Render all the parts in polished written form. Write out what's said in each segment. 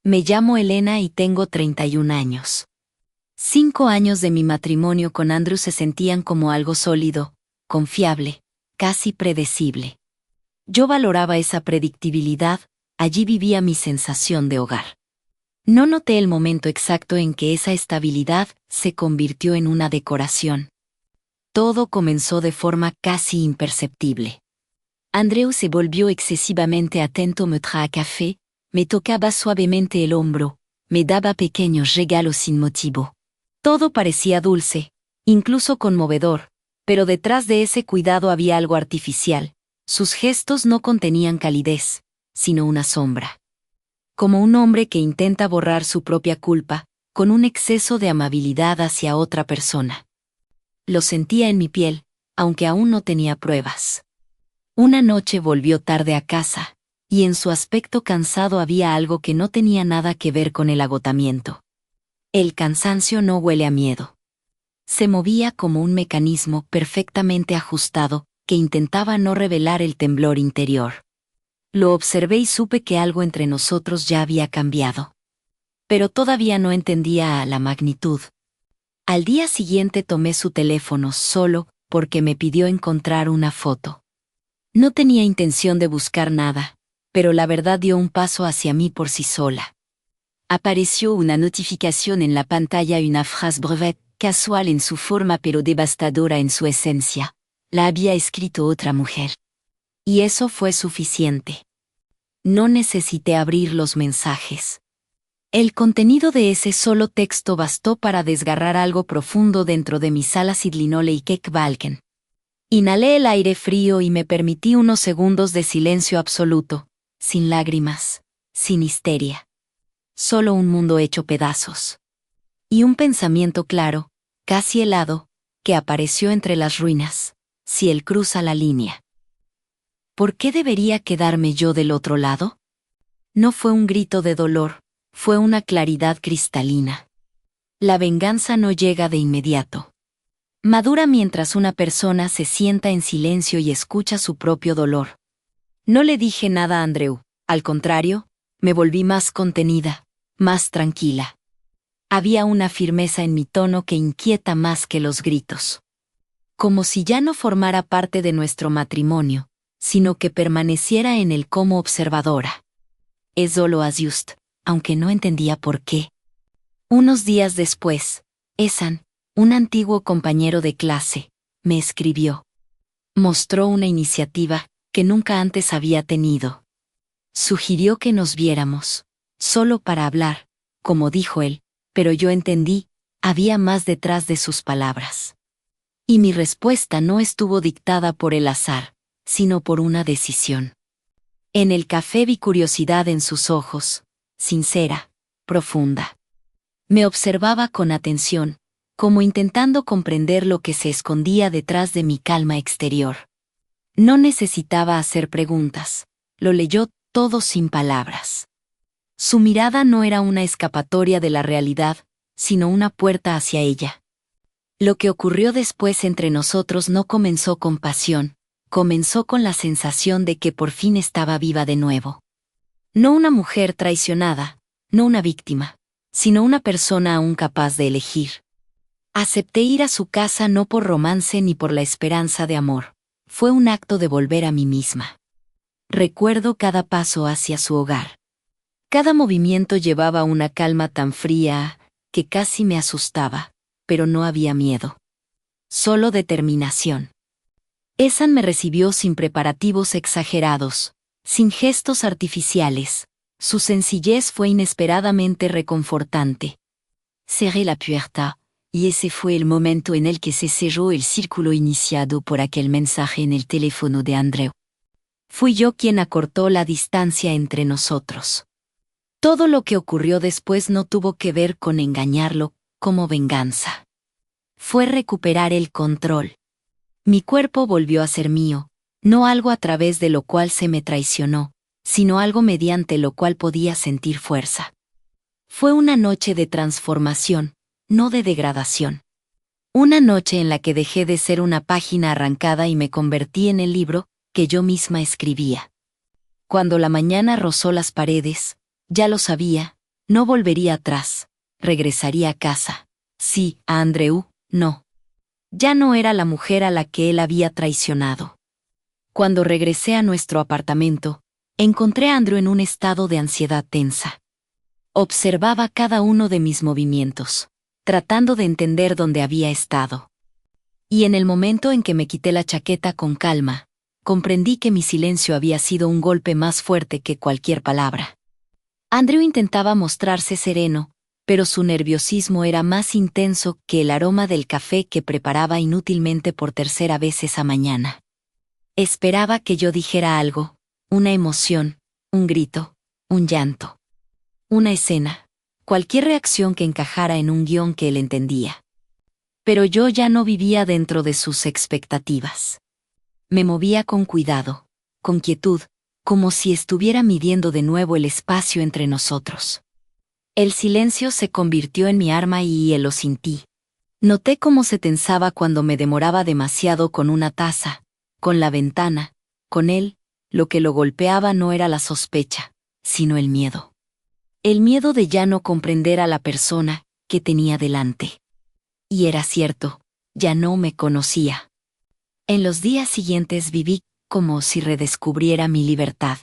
Me llamo Elena y tengo 31 años. 5 años de mi matrimonio con Andrew se sentían como algo sólido, confiable, casi predecible. Yo valoraba esa predictibilidad, allí vivía mi sensación de hogar. No noté el momento exacto en que esa estabilidad se convirtió en una decoración. Todo comenzó de forma casi imperceptible. Andrew se volvió excesivamente atento, me traía café, me tocaba suavemente el hombro, me daba pequeños regalos sin motivo. Todo parecía dulce, incluso conmovedor, pero detrás de ese cuidado había algo artificial. Sus gestos no contenían calidez, sino una sombra. Como un hombre que intenta borrar su propia culpa, con un exceso de amabilidad hacia otra persona. Lo sentía en mi piel, aunque aún no tenía pruebas. Una noche volvió tarde a casa, y en su aspecto cansado había algo que no tenía nada que ver con el agotamiento. El cansancio no huele a miedo. Se movía como un mecanismo perfectamente ajustado, que intentaba no revelar el temblor interior. Lo observé y supe que algo entre nosotros ya había cambiado. Pero todavía no entendía la magnitud. Al día siguiente tomé su teléfono solo porque me pidió encontrar una foto. No tenía intención de buscar nada, pero la verdad dio un paso hacia mí por sí sola. Apareció una notificación en la pantalla, una frase breve, casual en su forma pero devastadora en su esencia. La había escrito otra mujer. Y eso fue suficiente. No necesité abrir los mensajes. El contenido de ese solo texto bastó para desgarrar algo profundo dentro de mis alas idlinole y kekbalken. Inhalé el aire frío y me permití unos segundos de silencio absoluto, sin lágrimas, sin histeria. Solo un mundo hecho pedazos. Y un pensamiento claro, casi helado, que apareció entre las ruinas. Si él cruza la línea, ¿por qué debería quedarme yo del otro lado? No fue un grito de dolor, fue una claridad cristalina. La venganza no llega de inmediato. Madura mientras una persona se sienta en silencio y escucha su propio dolor. No le dije nada a Andrew, al contrario, me volví más contenida, más tranquila. Había una firmeza en mi tono que inquieta más que los gritos. Como si ya no formara parte de nuestro matrimonio, sino que permaneciera en él como observadora. Eso lo just, aunque no entendía por qué. Unos días después, Esan, un antiguo compañero de clase, me escribió. Mostró una iniciativa que nunca antes había tenido. Sugirió que nos viéramos, solo para hablar, como dijo él, pero yo entendí, había más detrás de sus palabras. Y mi respuesta no estuvo dictada por el azar, sino por una decisión. En el café vi curiosidad en sus ojos, sincera, profunda. Me observaba con atención, como intentando comprender lo que se escondía detrás de mi calma exterior. No necesitaba hacer preguntas, lo leyó todo sin palabras. Su mirada no era una escapatoria de la realidad, sino una puerta hacia ella. Lo que ocurrió después entre nosotros no comenzó con pasión, comenzó con la sensación de que por fin estaba viva de nuevo. No una mujer traicionada, no una víctima, sino una persona aún capaz de elegir. Acepté ir a su casa no por romance ni por la esperanza de amor, fue un acto de volver a mí misma. Recuerdo cada paso hacia su hogar. Cada movimiento llevaba una calma tan fría que casi me asustaba. Pero no había miedo. Solo determinación. Esan me recibió sin preparativos exagerados, sin gestos artificiales. Su sencillez fue inesperadamente reconfortante. Cerré la puerta, y ese fue el momento en el que se cerró el círculo iniciado por aquel mensaje en el teléfono de Andrew. Fui yo quien acortó la distancia entre nosotros. Todo lo que ocurrió después no tuvo que ver con engañarlo, como venganza. Fue recuperar el control. Mi cuerpo volvió a ser mío, no algo a través de lo cual se me traicionó, sino algo mediante lo cual podía sentir fuerza. Fue una noche de transformación, no de degradación. Una noche en la que dejé de ser una página arrancada y me convertí en el libro que yo misma escribía. Cuando la mañana rozó las paredes, ya lo sabía, No volvería atrás. Regresaría a casa. Sí, a Andrew, no. Ya no era la mujer a la que él había traicionado. Cuando regresé a nuestro apartamento, encontré a Andrew en un estado de ansiedad tensa. Observaba cada uno de mis movimientos, tratando de entender dónde había estado. Y en el momento en que me quité la chaqueta con calma, comprendí que mi silencio había sido un golpe más fuerte que cualquier palabra. Andrew intentaba mostrarse sereno, pero su nerviosismo era más intenso que el aroma del café que preparaba inútilmente por tercera vez esa mañana. Esperaba que yo dijera algo, una emoción, un grito, un llanto. Una escena, cualquier reacción que encajara en un guión que él entendía. Pero yo ya no vivía dentro de sus expectativas. Me movía con cuidado, con quietud, como si estuviera midiendo de nuevo el espacio entre nosotros. El silencio se convirtió en mi arma y él lo sentí. Noté cómo se tensaba cuando me demoraba demasiado con una taza, con la ventana, con él. Lo que lo golpeaba no era la sospecha, sino el miedo. El miedo de ya no comprender a la persona que tenía delante. Y era cierto, ya no me conocía. En los días siguientes viví como si redescubriera mi libertad.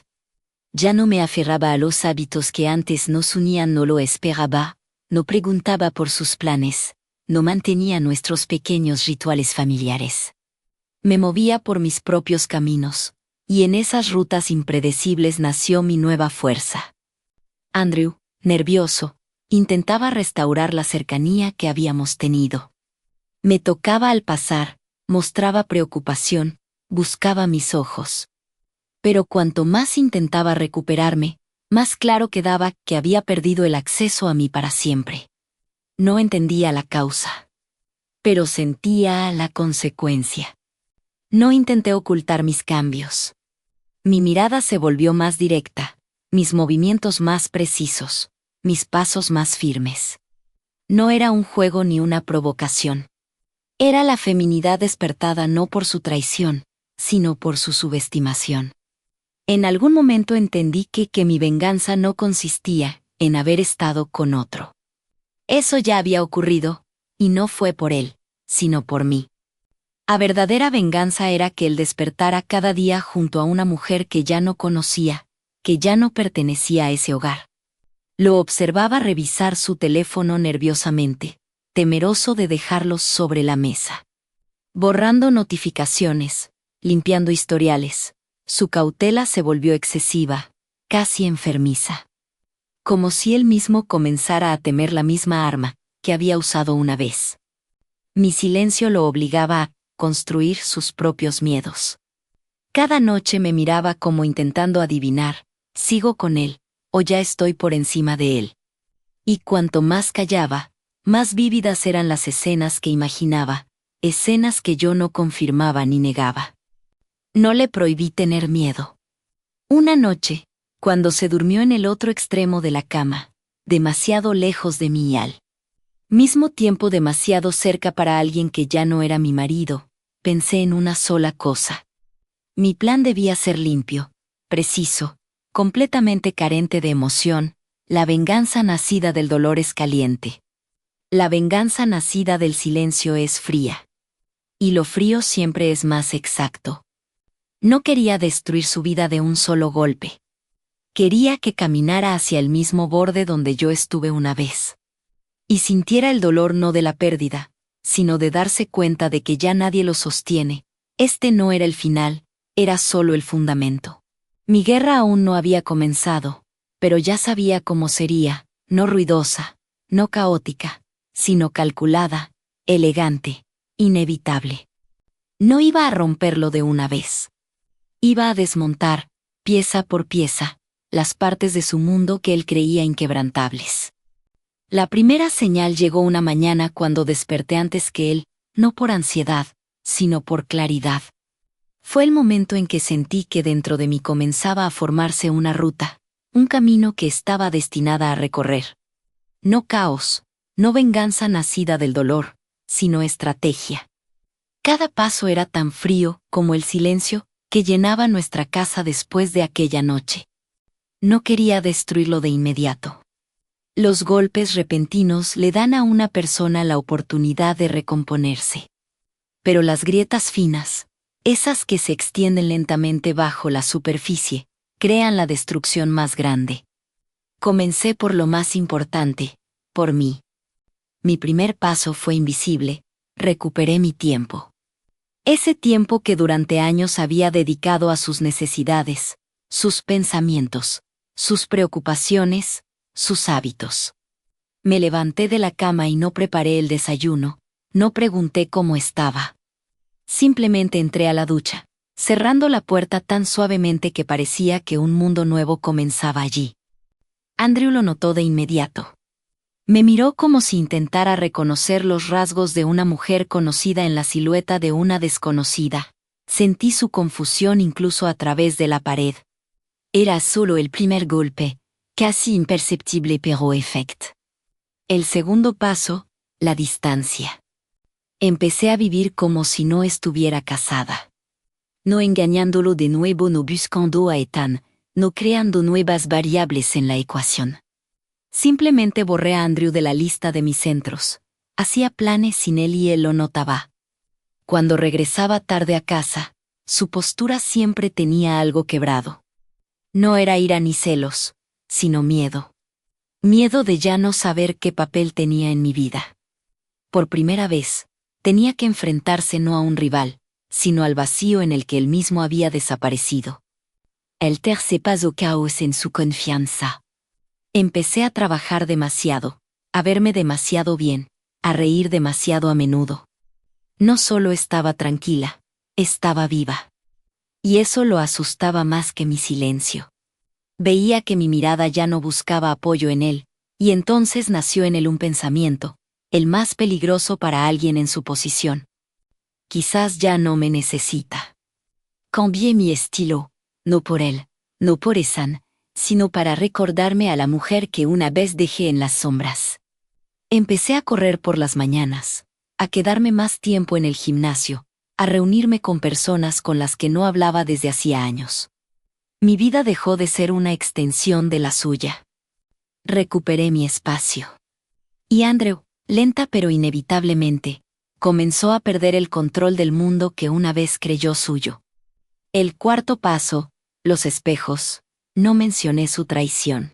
Ya no me aferraba a los hábitos que antes nos unían, no lo esperaba, no preguntaba por sus planes, no mantenía nuestros pequeños rituales familiares. Me movía por mis propios caminos, y en esas rutas impredecibles nació mi nueva fuerza. Andrew, nervioso, intentaba restaurar la cercanía que habíamos tenido. Me tocaba al pasar, mostraba preocupación, buscaba mis ojos. Pero cuanto más intentaba recuperarme, más claro quedaba que había perdido el acceso a mí para siempre. No entendía la causa, pero sentía la consecuencia. No intenté ocultar mis cambios. Mi mirada se volvió más directa, mis movimientos más precisos, mis pasos más firmes. No era un juego ni una provocación. Era la feminidad despertada no por su traición, sino por su subestimación. En algún momento entendí que mi venganza no consistía en haber estado con otro. Eso ya había ocurrido, y no fue por él, sino por mí. La verdadera venganza era que él despertara cada día junto a una mujer que ya no conocía, que ya no pertenecía a ese hogar. Lo observaba revisar su teléfono nerviosamente, temeroso de dejarlos sobre la mesa. Borrando notificaciones, limpiando historiales. Su cautela se volvió excesiva, casi enfermiza. Como si él mismo comenzara a temer la misma arma que había usado una vez. Mi silencio lo obligaba a construir sus propios miedos. Cada noche me miraba como intentando adivinar, ¿sigo con él, o ya estoy por encima de él? Y cuanto más callaba, más vívidas eran las escenas que imaginaba, escenas que yo no confirmaba ni negaba. No le prohibí tener miedo. Una noche, cuando se durmió en el otro extremo de la cama, demasiado lejos de mí y al mismo tiempo demasiado cerca para alguien que ya no era mi marido, pensé en una sola cosa. Mi plan debía ser limpio, preciso, completamente carente de emoción. La venganza nacida del dolor es caliente. La venganza nacida del silencio es fría. Y lo frío siempre es más exacto. No quería destruir su vida de un solo golpe. Quería que caminara hacia el mismo borde donde yo estuve una vez. Y sintiera el dolor no de la pérdida, sino de darse cuenta de que ya nadie lo sostiene. Este no era el final, era solo el fundamento. Mi guerra aún no había comenzado, pero ya sabía cómo sería, no ruidosa, no caótica, sino calculada, elegante, inevitable. No iba a romperlo de una vez. Iba a desmontar, pieza por pieza, las partes de su mundo que él creía inquebrantables. La primera señal llegó una mañana cuando desperté antes que él, no por ansiedad, sino por claridad. Fue el momento en que sentí que dentro de mí comenzaba a formarse una ruta, un camino que estaba destinada a recorrer. No caos, no venganza nacida del dolor, sino estrategia. Cada paso era tan frío como el silencio que llenaba nuestra casa después de aquella noche. No quería destruirlo de inmediato. Los golpes repentinos le dan a una persona la oportunidad de recomponerse. Pero las grietas finas, esas que se extienden lentamente bajo la superficie, crean la destrucción más grande. Comencé por lo más importante, por mí. Mi primer paso fue invisible, recuperé mi tiempo. Ese tiempo que durante años había dedicado a sus necesidades, sus pensamientos, sus preocupaciones, sus hábitos. Me levanté de la cama y no preparé el desayuno, no pregunté cómo estaba. Simplemente entré a la ducha, cerrando la puerta tan suavemente que parecía que un mundo nuevo comenzaba allí. Andrew lo notó de inmediato. Me miró como si intentara reconocer los rasgos de una mujer conocida en la silueta de una desconocida. Sentí su confusión incluso a través de la pared. Era solo el primer golpe, casi imperceptible pero efecto. El segundo paso, la distancia. Empecé a vivir como si no estuviera casada. No engañándolo de nuevo, no buscando a Ethan, no creando nuevas variables en la ecuación. Simplemente borré a Andrew de la lista de mis centros. Hacía planes sin él y él lo notaba. Cuando regresaba tarde a casa, su postura siempre tenía algo quebrado. No era ira ni celos, sino miedo. Miedo de ya no saber qué papel tenía en mi vida. Por primera vez, tenía que enfrentarse no a un rival, sino al vacío en el que él mismo había desaparecido. El tercer paso caos en su confianza. Empecé a trabajar demasiado, a verme demasiado bien, a reír demasiado a menudo. No solo estaba tranquila, estaba viva. Y eso lo asustaba más que mi silencio. Veía que mi mirada ya no buscaba apoyo en él, y entonces nació en él un pensamiento, el más peligroso para alguien en su posición. Quizás ya no me necesita. Cambié mi estilo, no por él, no por Ethan, sino para recordarme a la mujer que una vez dejé en las sombras. Empecé a correr por las mañanas, a quedarme más tiempo en el gimnasio, a reunirme con personas con las que no hablaba desde hacía años. Mi vida dejó de ser una extensión de la suya. Recuperé mi espacio. Y Andrew, lenta pero inevitablemente, comenzó a perder el control del mundo que una vez creyó suyo. El cuarto paso, los espejos. No mencioné su traición.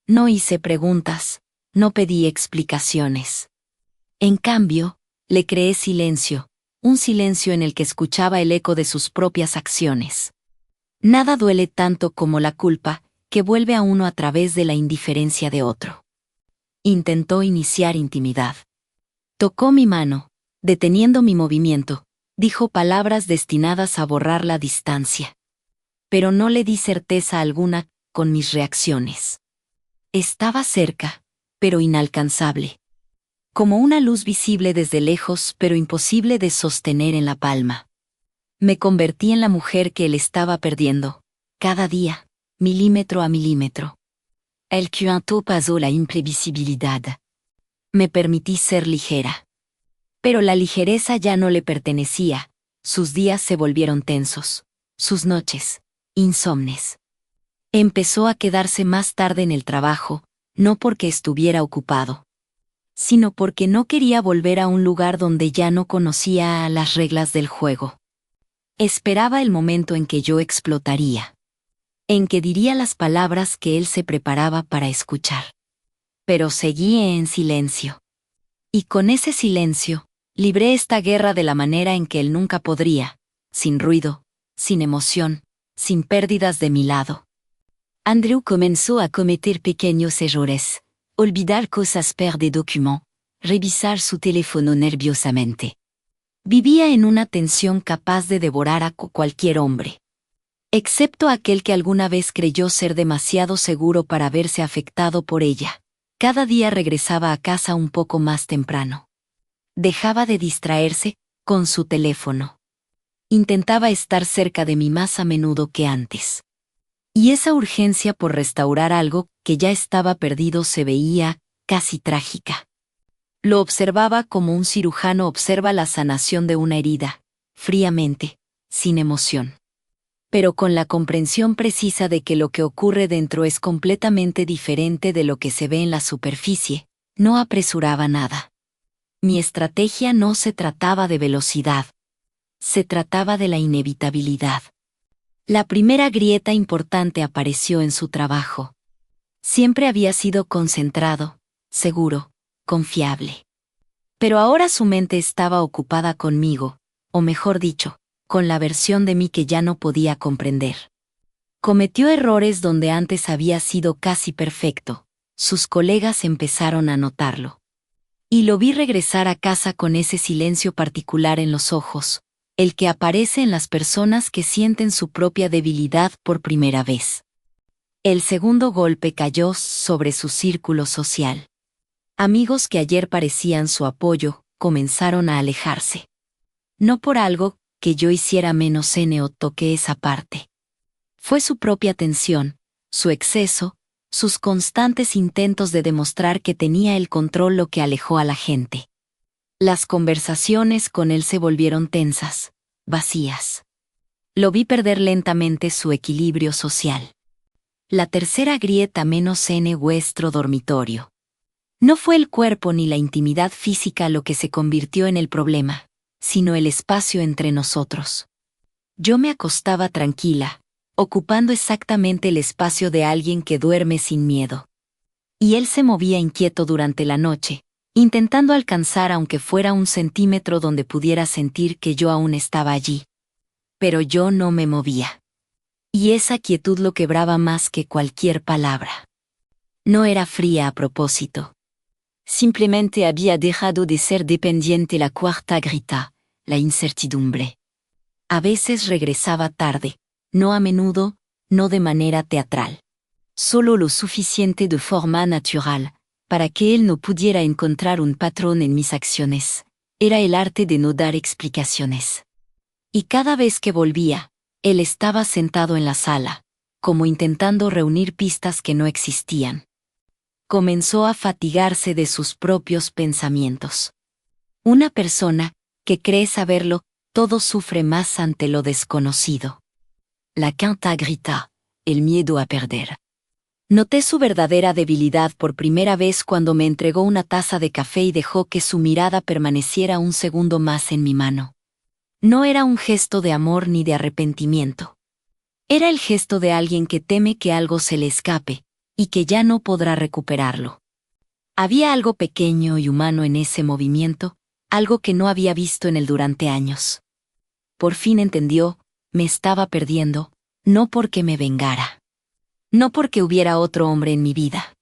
No hice preguntas, no pedí explicaciones. En cambio, le creé silencio, un silencio en el que escuchaba el eco de sus propias acciones. Nada duele tanto como la culpa, que vuelve a uno a través de la indiferencia de otro. Intentó iniciar intimidad. Tocó mi mano, deteniendo mi movimiento, dijo palabras destinadas a borrar la distancia. Pero no le di certeza alguna con mis reacciones. Estaba cerca, pero inalcanzable. Como una luz visible desde lejos, pero imposible de sostener en la palma. Me convertí en la mujer que él estaba perdiendo, cada día, milímetro a milímetro. El cuanto pasó la imprevisibilidad. Me permití ser ligera. Pero la ligereza ya no le pertenecía, sus días se volvieron tensos, sus noches insomnes. Empezó a quedarse más tarde en el trabajo, no porque estuviera ocupado, sino porque no quería volver a un lugar donde ya no conocía las reglas del juego. Esperaba el momento en que yo explotaría, en que diría las palabras que él se preparaba para escuchar. Pero seguí en silencio. Y con ese silencio, libré esta guerra de la manera en que él nunca podría, sin ruido, sin emoción, sin pérdidas de mi lado. Andrew comenzó a cometer pequeños errores, olvidar cosas de documento, revisar su teléfono nerviosamente. Vivía en una tensión capaz de devorar a cualquier hombre. Excepto aquel que alguna vez creyó ser demasiado seguro para verse afectado por ella. Cada día regresaba a casa un poco más temprano. Dejaba de distraerse con su teléfono. Intentaba estar cerca de mí más a menudo que antes. Y esa urgencia por restaurar algo que ya estaba perdido se veía casi trágica. Lo observaba como un cirujano observa la sanación de una herida, fríamente, sin emoción. pero con la comprensión precisa de que lo que ocurre dentro es completamente diferente de lo que se ve en la superficie, no apresuraba nada. Mi estrategia no se trataba de velocidad. Se trataba de la inevitabilidad. La primera grieta importante apareció en su trabajo. Siempre había sido concentrado, seguro, confiable. Pero ahora su mente estaba ocupada conmigo, o mejor dicho, con la versión de mí que ya no podía comprender. Cometió errores donde antes había sido casi perfecto. Sus colegas empezaron a notarlo. Y lo vi regresar a casa con ese silencio particular en los ojos, el que aparece en las personas que sienten su propia debilidad por primera vez. El segundo golpe cayó sobre su círculo social. Amigos que ayer parecían su apoyo, comenzaron a alejarse. No por algo que yo hiciera menos o toqué esa parte. Fue su propia tensión, su exceso, sus constantes intentos de demostrar que tenía el control lo que alejó a la gente. Las conversaciones con él se volvieron tensas, vacías. Lo vi perder lentamente su equilibrio social. La tercera grieta menos vuestro dormitorio. No fue el cuerpo ni la intimidad física lo que se convirtió en el problema, sino el espacio entre nosotros. Yo me acostaba tranquila, ocupando exactamente el espacio de alguien que duerme sin miedo. Y él se movía inquieto durante la noche, intentando alcanzar aunque fuera 1 centímetro donde pudiera sentir que yo aún estaba allí. Pero yo no me movía. Y esa quietud lo quebraba más que cualquier palabra. No era fría a propósito. Simplemente había dejado de ser dependiente. La cuarta grita, la incertidumbre. A veces regresaba tarde, no a menudo, no de manera teatral. Solo lo suficiente de forma natural, para que él no pudiera encontrar un patrón en mis acciones. Era el arte de no dar explicaciones. Y cada vez que volvía, él estaba sentado en la sala, como intentando reunir pistas que no existían. Comenzó a fatigarse de sus propios pensamientos. Una persona que cree saberlo, todo sufre más ante lo desconocido. La quinta grita, el miedo a perder. Noté su verdadera debilidad por primera vez cuando me entregó una taza de café y dejó que su mirada permaneciera 1 segundo más en mi mano. No era un gesto de amor ni de arrepentimiento. Era el gesto de alguien que teme que algo se le escape, y que ya no podrá recuperarlo. Había algo pequeño y humano en ese movimiento, algo que no había visto en él durante años. Por fin entendió, me estaba perdiendo, no porque me vengara. No porque hubiera otro hombre en mi vida.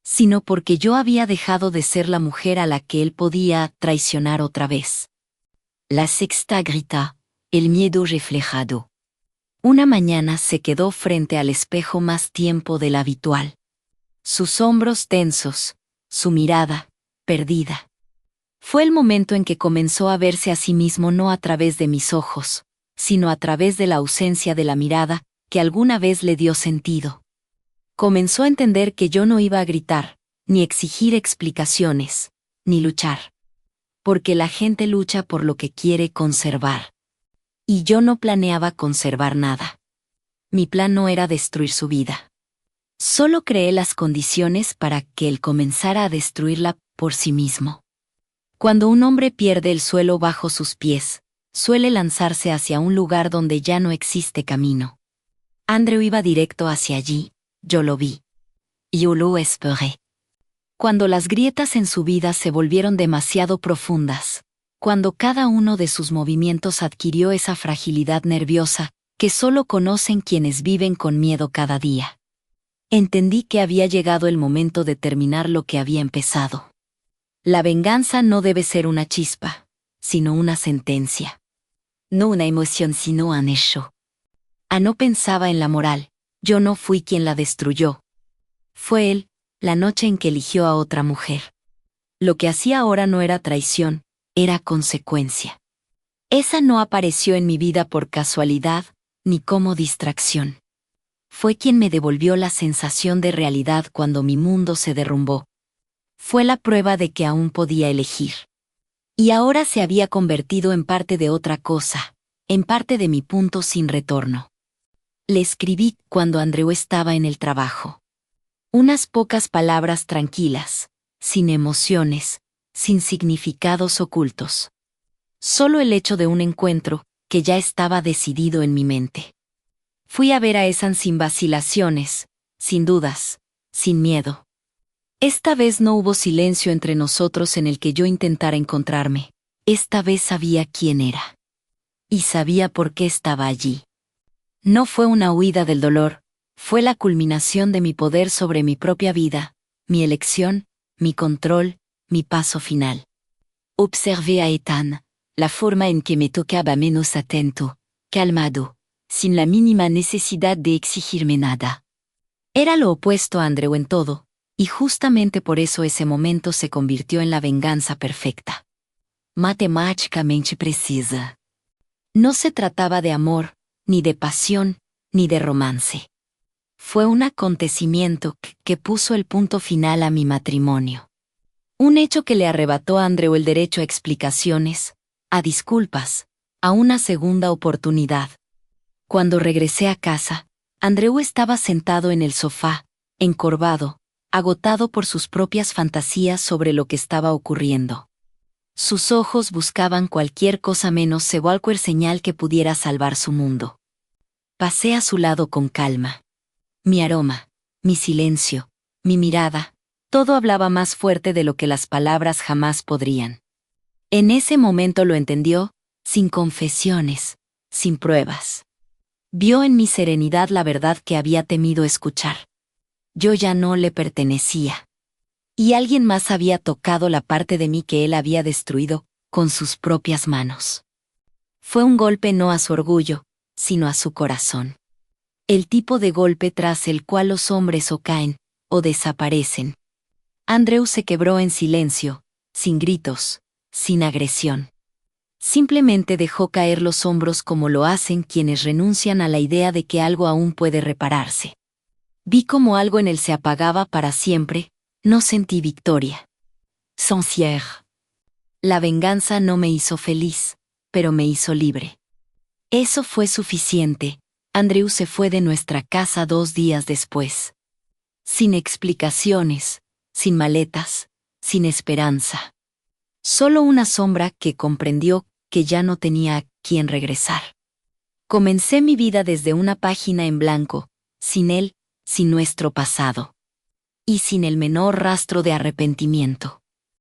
Sino porque yo había dejado de ser la mujer a la que él podía traicionar otra vez. La sexta grita, el miedo reflejado. Una mañana se quedó frente al espejo más tiempo del habitual. Sus hombros tensos, su mirada, perdida. Fue el momento en que comenzó a verse a sí mismo no a través de mis ojos, sino a través de la ausencia de la mirada, que alguna vez le dio sentido. Comenzó a entender que yo no iba a gritar, ni exigir explicaciones, ni luchar. Porque la gente lucha por lo que quiere conservar. Y yo no planeaba conservar nada. Mi plan no era destruir su vida. Solo creé las condiciones para que él comenzara a destruirla por sí mismo. Cuando un hombre pierde el suelo bajo sus pies, suele lanzarse hacia un lugar donde ya no existe camino. Andrew iba directo hacia allí, yo lo vi. Yo lo esperé. Cuando las grietas en su vida se volvieron demasiado profundas, cuando cada uno de sus movimientos adquirió esa fragilidad nerviosa que solo conocen quienes viven con miedo cada día. Entendí que había llegado el momento de terminar lo que había empezado. La venganza no debe ser una chispa, sino una sentencia. No una emoción, sino un hecho. No pensaba en la moral, yo no fui quien la destruyó. Fue él, la noche en que eligió a otra mujer. Lo que hacía ahora no era traición, era consecuencia. Esa no apareció en mi vida por casualidad, ni como distracción. Fue quien me devolvió la sensación de realidad cuando mi mundo se derrumbó. Fue la prueba de que aún podía elegir. Y ahora se había convertido en parte de otra cosa, en parte de mi punto sin retorno. Le escribí cuando Andreu estaba en el trabajo. Unas pocas palabras tranquilas, sin emociones, sin significados ocultos. Solo el hecho de un encuentro, que ya estaba decidido en mi mente. Fui a ver a Esan sin vacilaciones, sin dudas, sin miedo. Esta vez no hubo silencio entre nosotros en el que yo intentara encontrarme. Esta vez sabía quién era. Y sabía por qué estaba allí. No fue una huida del dolor, fue la culminación de mi poder sobre mi propia vida, mi elección, mi control, mi paso final. Observé a Ethan, la forma en que me tocaba menos atento, calmado, sin la mínima necesidad de exigirme nada. Era lo opuesto a Andreu en todo, y justamente por eso ese momento se convirtió en la venganza perfecta. Matemáticamente precisa. No se trataba de amor, ni de pasión, ni de romance. Fue un acontecimiento que puso el punto final a mi matrimonio. Un hecho que le arrebató a Andreu el derecho a explicaciones, a disculpas, a una segunda oportunidad. Cuando regresé a casa, Andreu estaba sentado en el sofá, encorvado, agotado por sus propias fantasías sobre lo que estaba ocurriendo. Sus ojos buscaban cualquier cosa menos cualquier señal que pudiera salvar su mundo. Pasé a su lado con calma. Mi aroma, mi silencio, mi mirada, todo hablaba más fuerte de lo que las palabras jamás podrían. En ese momento lo entendió, sin confesiones, sin pruebas. Vio en mi serenidad la verdad que había temido escuchar. Yo ya no le pertenecía. Y alguien más había tocado la parte de mí que él había destruido, con sus propias manos. Fue un golpe no a su orgullo, sino a su corazón. El tipo de golpe tras el cual los hombres o caen, o desaparecen. Andreu se quebró en silencio, sin gritos, sin agresión. Simplemente dejó caer los hombros como lo hacen quienes renuncian a la idea de que algo aún puede repararse. Vi como algo en él se apagaba para siempre, no sentí victoria. Sincère. La venganza no me hizo feliz, pero me hizo libre. Eso fue suficiente. Andreu se fue de nuestra casa 2 días después. Sin explicaciones, sin maletas, sin esperanza. Solo una sombra que comprendió que ya no tenía a quién regresar. Comencé mi vida desde una página en blanco, sin él, sin nuestro pasado. Y sin el menor rastro de arrepentimiento.